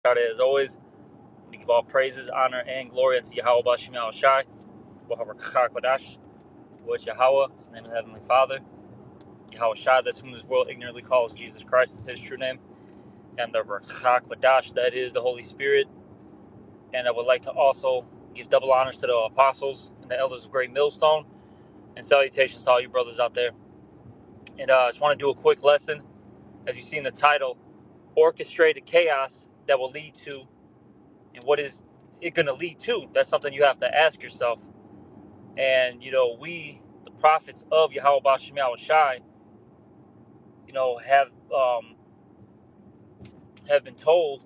As always, we give all praises, honor, and glory unto Yahweh Bashim Yahweh Shai, which Yahweh is the name of the Heavenly Father. Yahweh Shai, that's whom this world ignorantly calls Jesus Christ, is his true name. And the Rachak Wadash, that is the Holy Spirit. And I would like to also give double honors to the apostles and the elders of Great Millstone. And salutations to all you brothers out there. And I just want to do a quick lesson. As you see in the title, Orchestrated Chaos that will lead to, and what is it going to lead to? That's something you have to ask yourself. And, we, the prophets of Yahweh Bashim Yahweh Shai, have been told,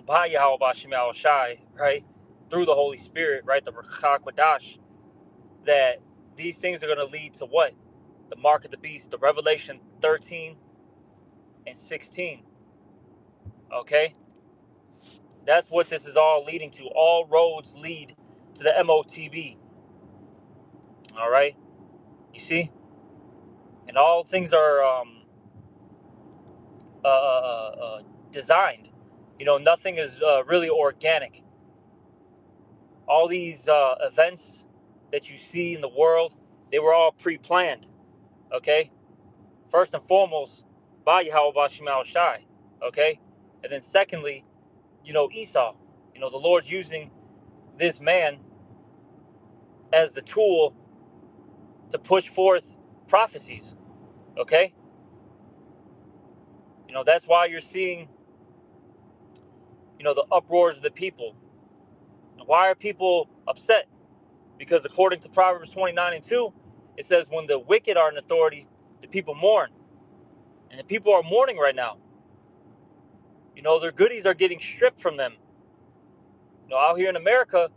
by Yahweh Bashim Yahweh Shai, right, through the Holy Spirit, right, the Ruach Wadash, that these things are going to lead to what? The mark of the beast, the Revelation 13 and 16. Okay? That's what this is all leading to. All roads lead to the MOTB. All right? You see? And all things are designed. Nothing is really organic. All these events that you see in the world, they were all pre-planned. Okay? First and foremost, by Yahweh Bashim Yahweh Shai. Okay? And then secondly, Esau. The Lord's using this man as the tool to push forth prophecies. Okay? That's why you're seeing, the uproars of the people. Why are people upset? Because according to Proverbs 29 and 2, it says when the wicked are in authority, the people mourn. And the people are mourning right now. Their goodies are getting stripped from them. Out here in America,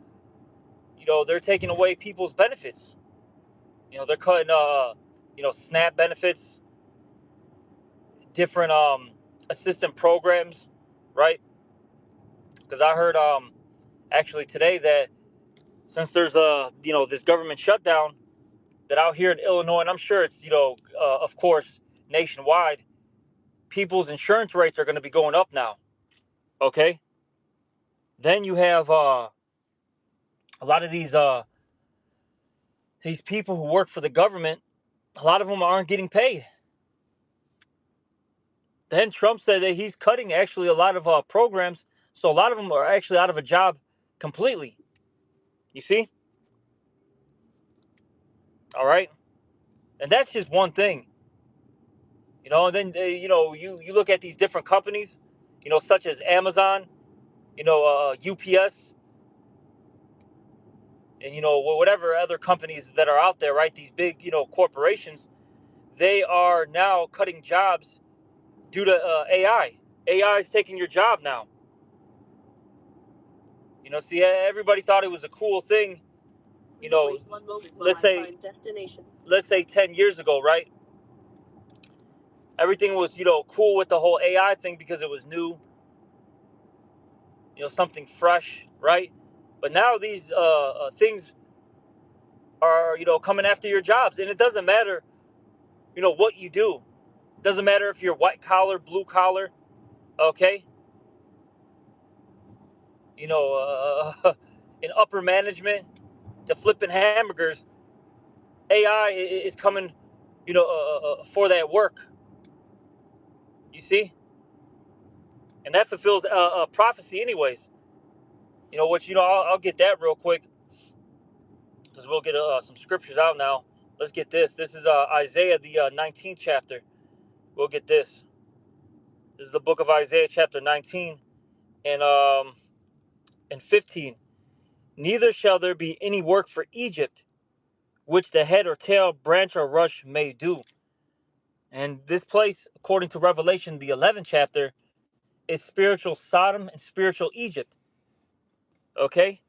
they're taking away people's benefits. They're cutting, SNAP benefits, different assistant programs, right? Because I heard actually today that since there's this government shutdown, that out here in Illinois, and I'm sure it's of course nationwide, people's insurance rates are going to be going up now. Okay, then you have a lot of these people who work for the government. A lot of them aren't getting paid. Then Trump said that he's cutting actually a lot of programs, so a lot of them are actually out of a job completely. You see? All right, and that's just one thing. And then you look at these different companies, such as Amazon, UPS, and whatever other companies that are out there, right? These big corporations, they are now cutting jobs due to AI. AI is taking your job now. See, everybody thought it was a cool thing. Let's say 10 years ago, right? Everything was cool with the whole AI thing because it was new, something fresh, right? But now these things are coming after your jobs, and it doesn't matter what you do. It doesn't matter if you're white collar, blue collar, okay, in upper management to flipping hamburgers. AI is coming for that work, you see, and that fulfills prophecy anyways. I'll get that real quick because we'll get some scriptures out now. Let's get this. This is Isaiah, the 19th chapter. We'll get this. This is the book of Isaiah, chapter 19 and 15. Neither shall there be any work for Egypt, which the head or tail, branch or rush may do. And this place, according to Revelation, the 11th chapter, is spiritual Sodom and spiritual Egypt. Okay?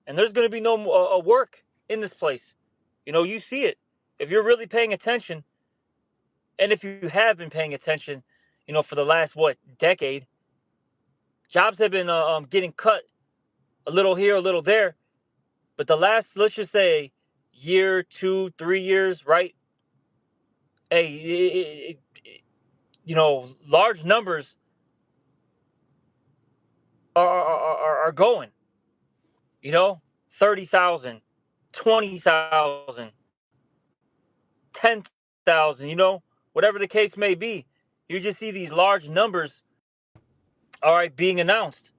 And there's going to be no work in this place. You see it. If you're really paying attention, and if you have been paying attention, for the last, decade, jobs have been getting cut a little here, a little there. But the last, let's just say, year, 2, 3 years, right? Hey, large numbers are going. 30,000, 20,000, 10,000. Whatever the case may be. You just see these large numbers, all right, being announced.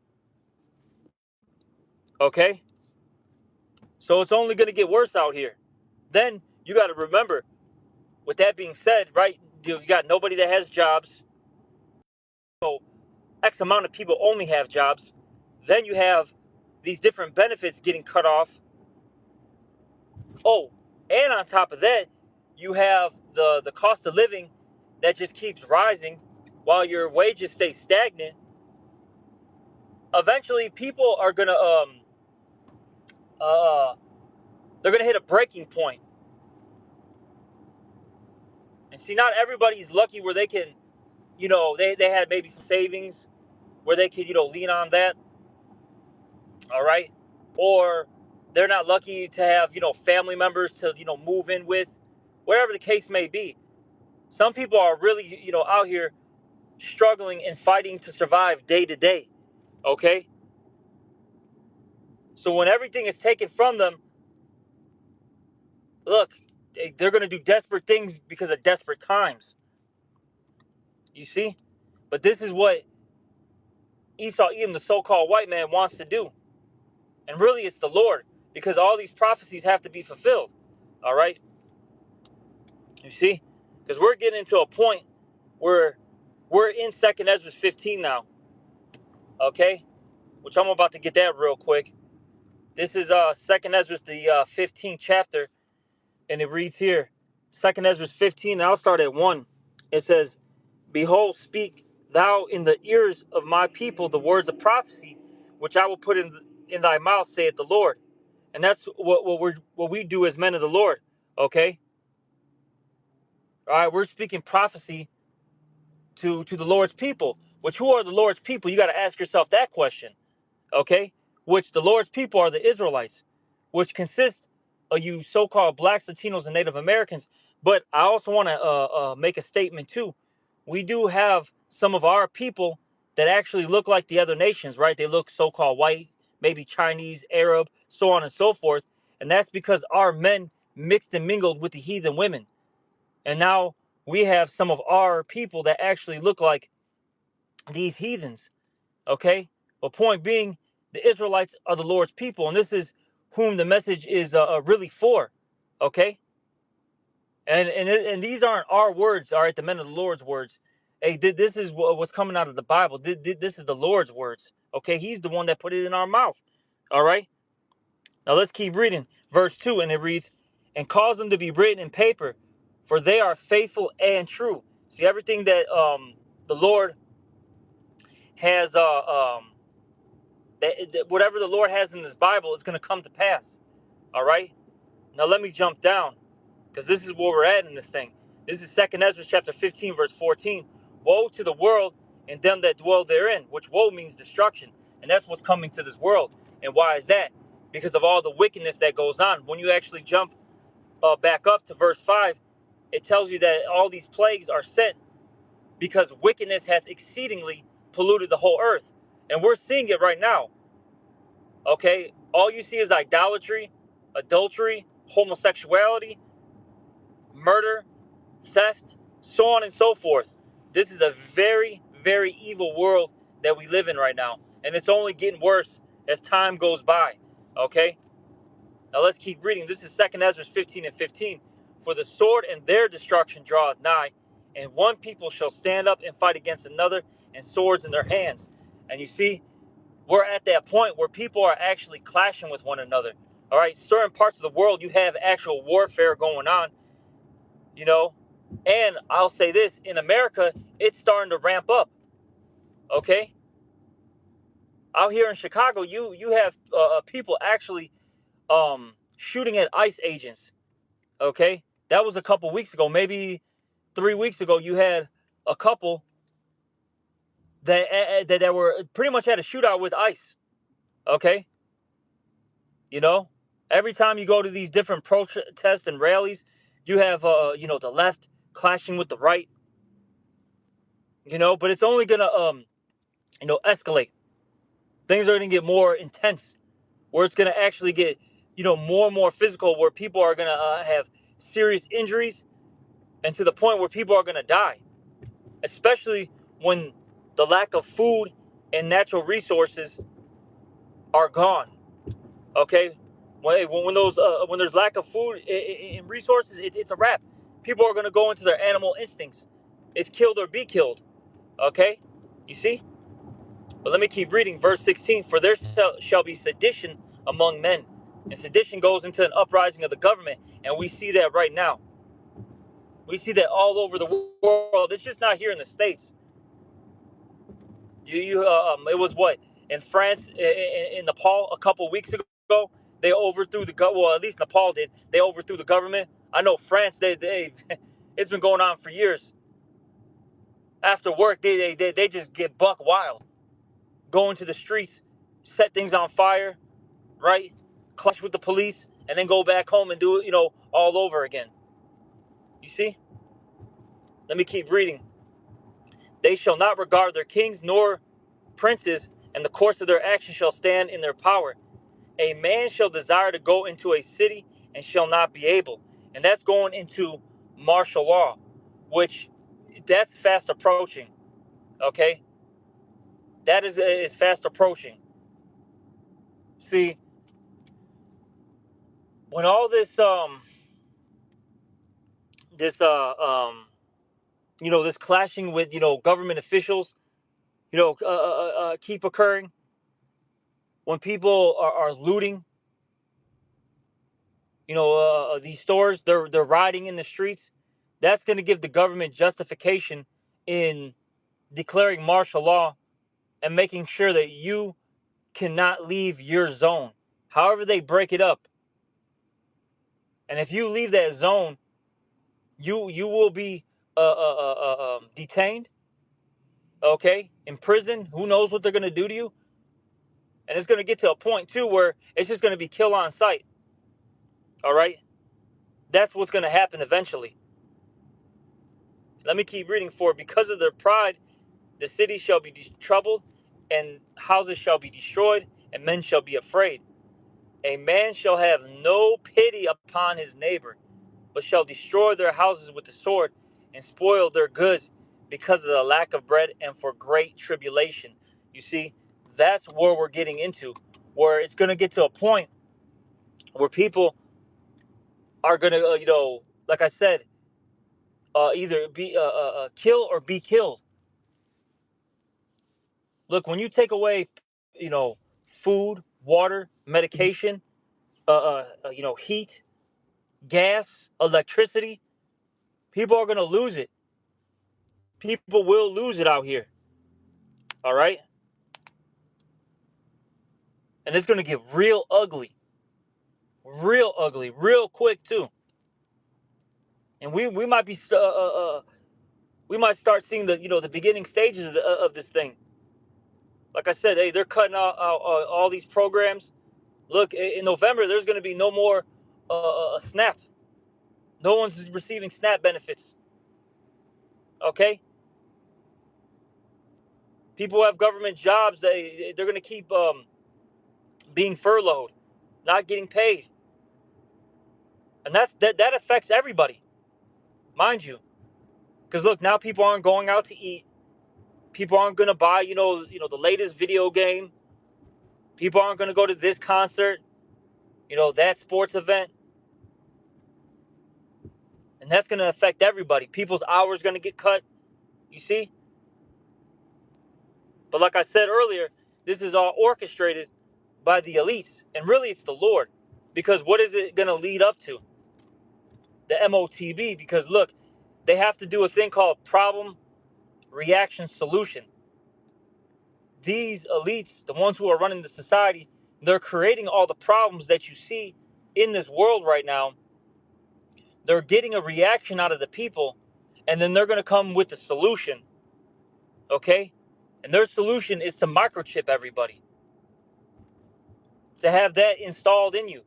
Okay? So it's only going to get worse out here. Then you got to remember, with that being said, right, you got nobody that has jobs. So X amount of people only have jobs. Then you have these different benefits getting cut off. Oh, and on top of that, you have the cost of living that just keeps rising while your wages stay stagnant. Eventually, people are gonna uh they're gonna hit a breaking point. And see, not everybody's lucky where they can, they had maybe some savings where they could, lean on that. All right. Or they're not lucky to have, family members to, move in with, whatever the case may be. Some people are really, out here struggling and fighting to survive day to day. Okay. So when everything is taken from them, look, they're going to do desperate things because of desperate times. You see? But this is what Esau, Edom, the so-called white man, wants to do. And really, it's the Lord, because all these prophecies have to be fulfilled. All right? You see? Because we're getting into a point where we're in 2nd Ezra 15 now. Okay? Which I'm about to get that real quick. This is 2nd Ezra, the 15th chapter. And it reads here, 2nd Ezra 15, and I'll start at 1. It says, Behold, speak thou in the ears of my people the words of prophecy, which I will put in thy mouth, saith the Lord. And that's what we do as men of the Lord. Okay? All right, we're speaking prophecy to the Lord's people. Which, who are the Lord's people? You got to ask yourself that question. Okay? Which the Lord's people are the Israelites, which consist of you so-called blacks, Latinos, and Native Americans. But I also want to make a statement too. We do have some of our people that actually look like the other nations, right? They look so-called white, maybe Chinese, Arab, so on and so forth. And that's because our men mixed and mingled with the heathen women. And now we have some of our people that actually look like these heathens. Okay? But point being, the Israelites are the Lord's people, and this is whom the message is really for. Okay? And these aren't our words, all right, the men of the Lord's words. Hey, this is what's coming out of the Bible. This is the Lord's words. Okay? He's the one that put it in our mouth. All right? Now let's keep reading. Verse 2, and it reads, And cause them to be written in paper, for they are faithful and true. See, everything that the Lord has whatever the Lord has in this Bible is going to come to pass. All right? Now let me jump down, because this is where we're at in this thing. This is 2nd Ezra chapter 15, verse 14. Woe to the world and them that dwell therein, which woe means destruction. And that's what's coming to this world. And why is that? Because of all the wickedness that goes on. When you actually jump back up to verse 5, it tells you that all these plagues are sent because wickedness has exceedingly polluted the whole earth. And we're seeing it right now. Okay? All you see is idolatry, adultery, homosexuality, murder, theft, so on and so forth. This is a very, very evil world that we live in right now. And it's only getting worse as time goes by. Okay? Now let's keep reading. This is 2nd Ezra 15 and 15. For the sword and their destruction draweth nigh, and one people shall stand up and fight against another, and swords in their hands. And you see, we're at that point where people are actually clashing with one another. All right, certain parts of the world, you have actual warfare going on, and I'll say this, in America, it's starting to ramp up. Okay? Out here in Chicago, you have people actually shooting at ICE agents. Okay? That was a couple weeks ago. Maybe 3 weeks ago, you had a couple that were pretty much had a shootout with ICE. Okay? Every time you go to these different protests and rallies, you have, the left clashing with the right, but it's only going to, escalate. Things are going to get more intense, where it's going to actually get, more and more physical, where people are going to have serious injuries, and to the point where people are going to die, especially when the lack of food and natural resources are gone. Okay, when there's lack of food and resources, it's a wrap. People are going to go into their animal instincts. It's killed or be killed. Okay, you see. But let me keep reading, verse 16. For there shall be sedition among men, and sedition goes into an uprising of the government, and we see that right now. We see that all over the world. It's just not here in the States. It was what, in France, in Nepal a couple weeks ago. They overthrew the well, at least Nepal did. They overthrew the government. I know France. They it's been going on for years. After work, they just get buck wild, go into the streets, set things on fire, right? Clash with the police, and then go back home and do it, all over again. You see? Let me keep reading. They shall not regard their kings nor princes, and the course of their action shall stand in their power. A man shall desire to go into a city and shall not be able. And that's going into martial law, which that's fast approaching. Okay? That is fast approaching. See, when all this this clashing with government officials keep occurring, when people are looting these stores, they're rioting in the streets, that's going to give the government justification in declaring martial law and making sure that you cannot leave your zone, however they break it up. And if you leave that zone, you will be detained, okay, in prison. Who knows what they're going to do to you? And it's going to get to a point too where it's just going to be kill on sight. All right, that's what's going to happen eventually. Let me keep reading. For because of their pride, the city shall be troubled, and houses shall be destroyed, and men shall be afraid. A man shall have no pity upon his neighbor, but shall destroy their houses with the sword, and spoil their goods, because of the lack of bread and for great tribulation. You see, that's where we're getting into, where it's going to get to a point where people are going to, like I said, either be kill or be killed. Look, when you take away, food, water, medication, heat, gas, electricity, people are going to lose it. People will lose it out here. All right? And it's going to get real ugly, real quick too. And we might be we might start seeing the beginning stages of this thing. Like I said, hey, they're cutting out all these programs. Look, in November, there's going to be no more SNAP. No one's receiving SNAP benefits. Okay? People who have government jobs, they're going to keep being furloughed, not getting paid. And that affects everybody, mind you. Because look, now people aren't going out to eat. People aren't going to buy, the latest video game. People aren't going to go to this concert, that sports event. And that's going to affect everybody. People's hours going to get cut, you see? But like I said earlier, this is all orchestrated by the elites. And really, it's the Lord. Because what is it going to lead up to? The MOTB. Because look, they have to do a thing called problem, reaction, solution. These elites, the ones who are running the society, they're creating all the problems that you see in this world right now. They're getting a reaction out of the people, and then they're going to come with the solution. Okay? And their solution is to microchip everybody, to have that installed in you.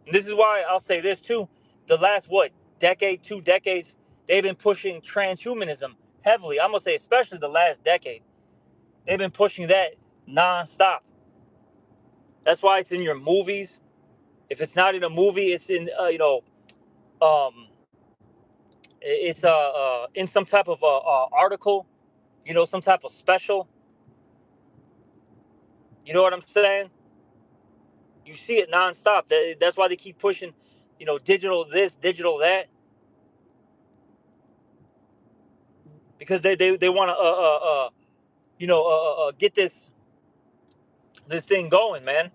And this is why I'll say this too. The last, decade, 2 decades, they've been pushing transhumanism heavily. I'm going to say especially the last decade. They've been pushing that nonstop. That's why it's in your movies. If it's not in a movie, it's in um, it's in some type of article, some type of special. You know what I'm saying? You see it nonstop. That's why they keep pushing, digital this, digital that, because they want to get this thing going, man.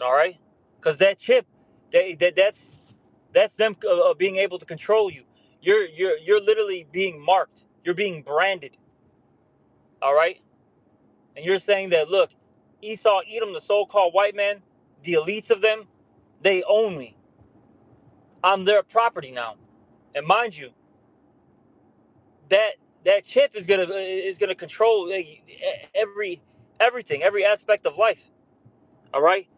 All right, because that chip, that's them being able to control you. You're literally being marked. You're being branded. All right, and you're saying that, look, Esau, Edom, the so-called white man, the elites of them, they own me. I'm their property now. And mind you, that that chip is gonna control everything, every aspect of life. All right.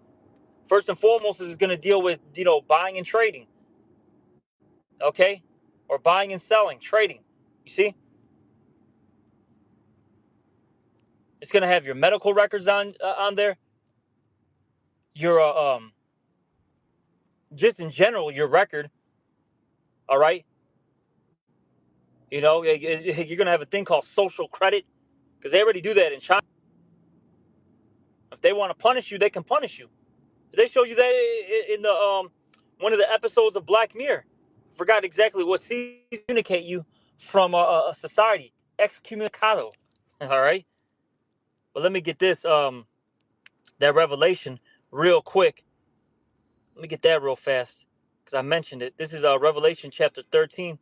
First and foremost, this is gonna deal with buying and trading. Okay, or buying and selling, trading. You see, it's gonna have your medical records on there. Your just in general, your record. All right. You're gonna have a thing called social credit, because they already do that in China. If they want to punish you, they can punish you. They show you that in the one of the episodes of Black Mirror. Forgot exactly what season. Communicate you from a society excommunicado. All right, but let me get this that revelation real quick. Let me get that real fast, because I mentioned it. This is Revelation chapter 13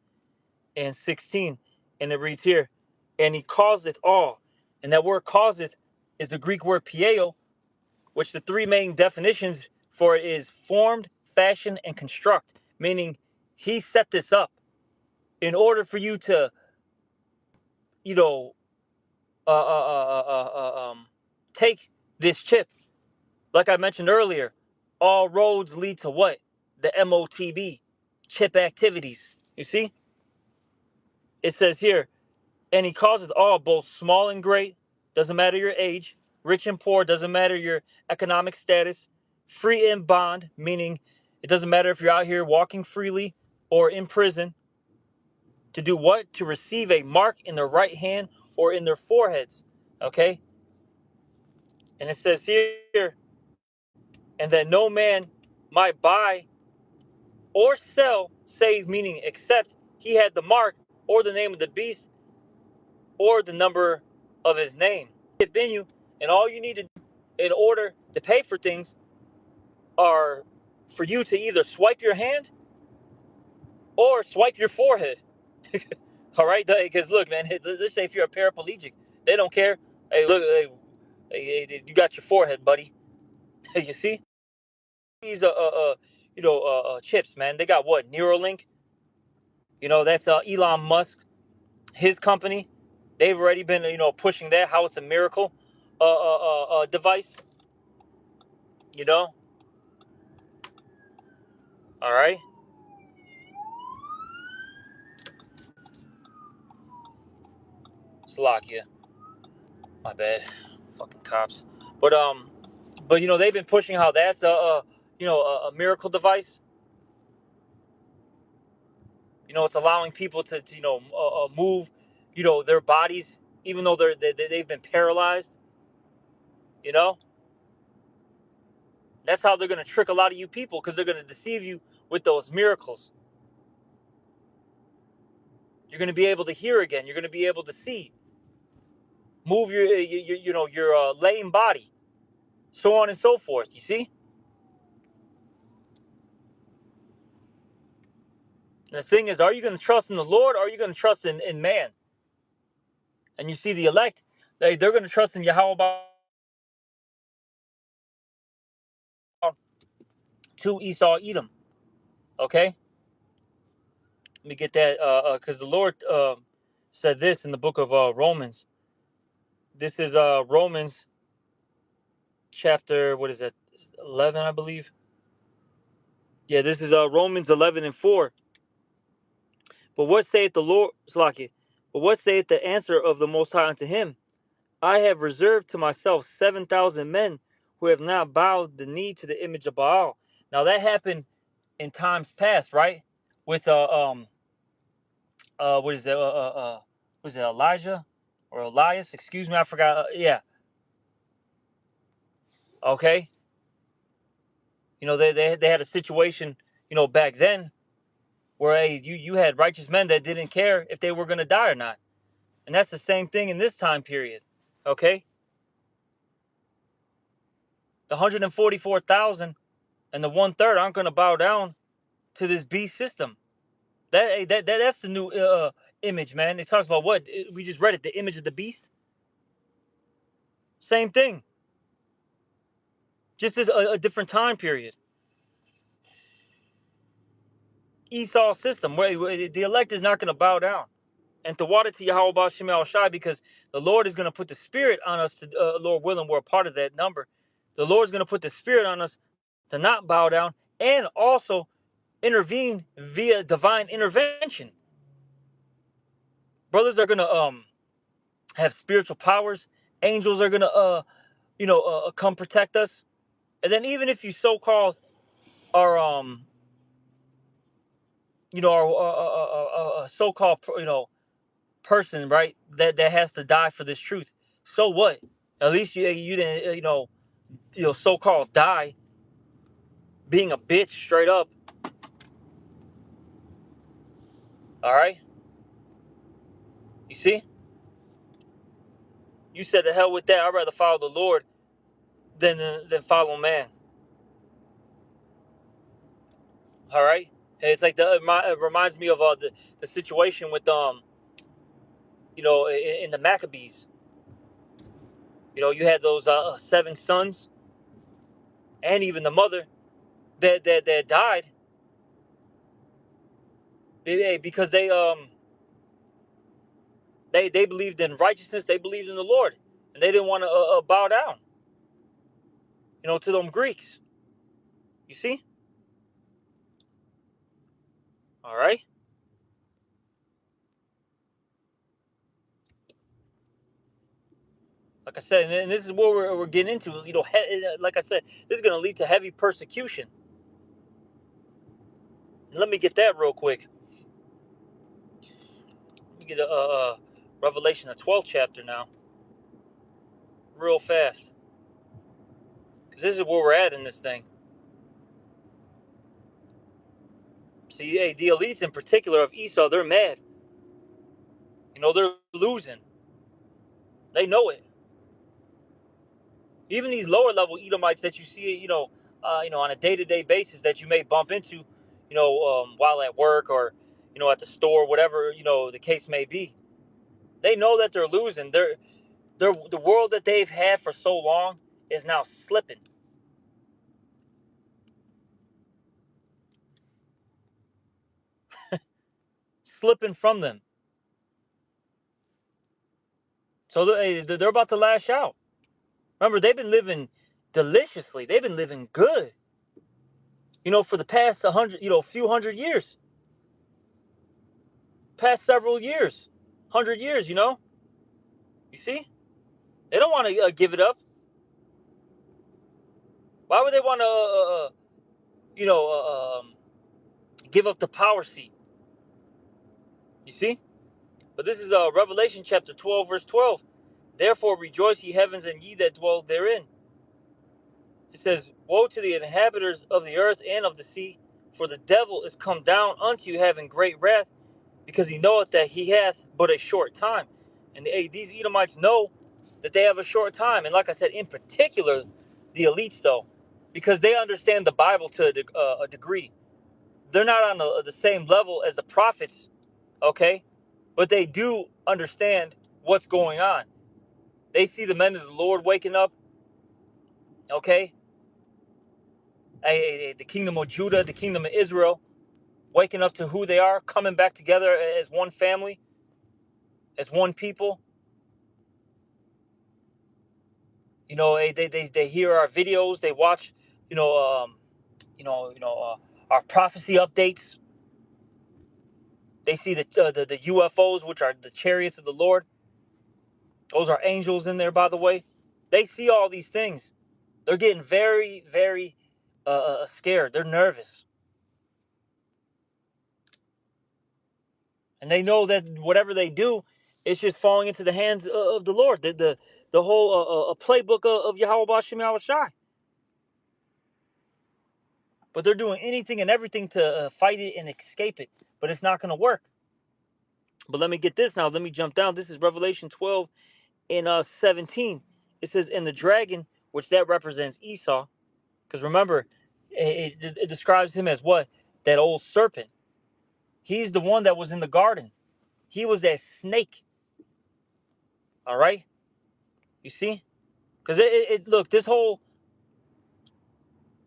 and 16, and it reads here, and he causeth all, and that word causeth is the Greek word pieo, which the three main definitions for it is formed, fashion, and construct, meaning he set this up in order for you to, you know, take this chip. Like I mentioned earlier, all roads lead to what? The MOTB, chip activities. You see? It says here, and he causes all, both small and great, doesn't matter your age, rich and poor, doesn't matter your economic status, free and bond, meaning it doesn't matter if you're out here walking freely or in prison, to do what? To receive a mark in their right hand or in their foreheads. Okay? And it says here, and that no man might buy or sell, save, meaning except he had the mark or the name of the beast or the number of his name. Chip in you, and all you need to do in order to pay for things are for you to either swipe your hand or swipe your forehead. All right, because look, man, let's say if you're a paraplegic, they don't care. Hey, look, you got your forehead, buddy. You see these chips, man. They got what? Neuralink. That's Elon Musk, his company. They've already been pushing that, how it's a miracle device. You know, all right. Slovakia, my bad, fucking cops. But they've been pushing how that's a miracle device. It's allowing people to move, their bodies, even though they've been paralyzed. You know, that's how they're gonna trick a lot of you people, because they're gonna deceive you with those miracles. You're gonna be able to hear again. You're gonna be able to see, move your lame body, so on and so forth. You see. And the thing is, are you going to trust in the Lord, or are you going to trust in man? And you see the elect, they're going to trust in Yahweh to Esau, Edom. Okay? Let me get that, because the Lord said this in the book of Romans. This is Romans chapter, what is that, 11, I believe? Yeah, this is Romans 11 and 4. But what saith the Lord, Slaki? But what saith the answer of the Most High unto him? I have reserved to myself 7,000 men, who have not bowed the knee to the image of Baal. Now that happened in times past, right? With what is it? Was it Elijah or Elias? Excuse me, I forgot. Yeah, okay. You know, they had a situation, you know, back then where hey, you had righteous men that didn't care if they were going to die or not, and that's the same thing in this time period. Okay, the 144,000 and the 1/3 aren't going to bow down to this beast system. That's the new image, man. It talks about what we just read it, the image of the beast. Same thing, just as a different time period. Esau system, where the elect is not going to bow down. And to water to Yahweh Shem Shai, because the Lord is going to put the Spirit on us, to, Lord willing, we're a part of that number. The Lord's going to put the Spirit on us to not bow down and also intervene via divine intervention. Brothers are going to have spiritual powers. Angels are going to, come protect us. And then even if you so-called are, so-called, person, right? That has to die for this truth. So what? At least you didn't so-called die being a bitch straight up. All right. You see? You said the hell with that. I'd rather follow the Lord than follow man. All right. And it's like it reminds me of the situation with in the Maccabees. You know, you had those 7 sons and even the mother that died because they believed in righteousness. They believed in the Lord, and they didn't want to bow down, to them Greeks. You see? All right. Like I said, and this is what we're getting into. Like I said, this is going to lead to heavy persecution. Let me get that real quick. Let me get Revelation, the 12th chapter now, real fast, because this is where we're at in this thing. See, hey, the elites in particular of Esau, they're mad. They're losing. They know it. Even these lower level Edomites that you see, on a day-to-day basis that you may bump into, while at work or, at the store, whatever, the case may be. They know that they're losing. The world that they've had for so long is now slipping. Slipping from them. So they're about to lash out. Remember, they've been living deliciously. They've been living good. For the past few hundred years. Past several years. 100 years, You see? They don't want to give it up. Why would they want to, give up the power seat? You see? But this is Revelation chapter 12, verse 12. Therefore rejoice, ye heavens, and ye that dwell therein. It says, woe to the inhabitants of the earth and of the sea, for the devil is come down unto you having great wrath, because he knoweth that he hath but a short time. And these Edomites know that they have a short time. And like I said, in particular, the elites, though, because they understand the Bible to a degree. They're not on the same level as the prophets, okay? But they do understand what's going on. They see the men of the Lord waking up, okay? The kingdom of Judah, the kingdom of Israel, waking up to who they are, coming back together as one family, as one people. They hear our videos, they watch, our prophecy updates. They see the UFOs, which are the chariots of the Lord. Those are angels in there, by the way. They see all these things. They're getting very, very scared. They're nervous. And they know that whatever they do, it's just falling into the hands of the Lord. The whole playbook of Yahweh Bashim Yahweh Shai. But they're doing anything and everything to fight it and escape it. But it's not going to work. But let me get this now. Let me jump down. This is Revelation 12 in 17. It says, "In the dragon," which that represents Esau. Because remember, it describes him as what? That old serpent. He's the one that was in the garden. He was that snake. All right? You see? Because look, this whole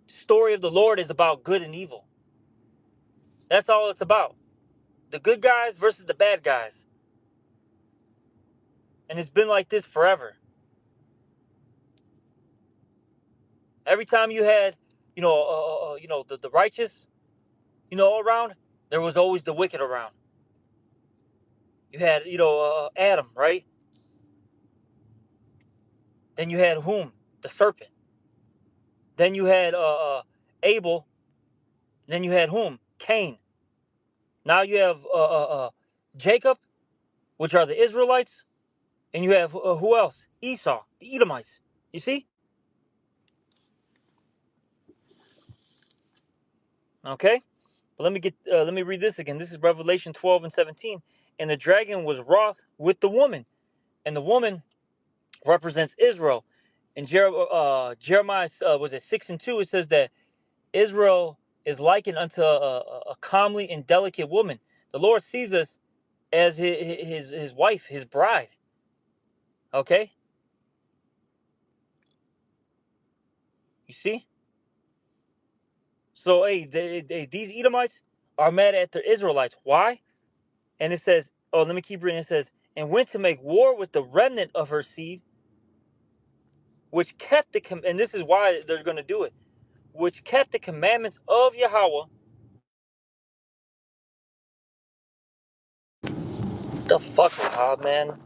story of the Lord is about good and evil. That's all it's about. The good guys versus the bad guys. And it's been like this forever. Every time you had, the righteous, around, there was always the wicked around. You had, Adam, right? Then you had whom? The serpent. Then you had Abel. Then you had whom? Cain. Now you have Jacob, which are the Israelites. And you have who else? Esau, the Edomites. You see? Okay. But let me read this again. This is Revelation 12 and 17. "And the dragon was wroth with the woman, and the woman represents Israel." In Jeremiah, was it 6 and 2? It says that Israel is likened unto a comely and delicate woman. The Lord sees us as his wife, his bride. Okay, you see. So hey, these Edomites are mad at the Israelites. Why? And it says, oh, let me keep reading. It says, "And went to make war with the remnant of her seed, which kept and this is why they're going to do it, which kept the commandments of Yahweh." The fuck, man.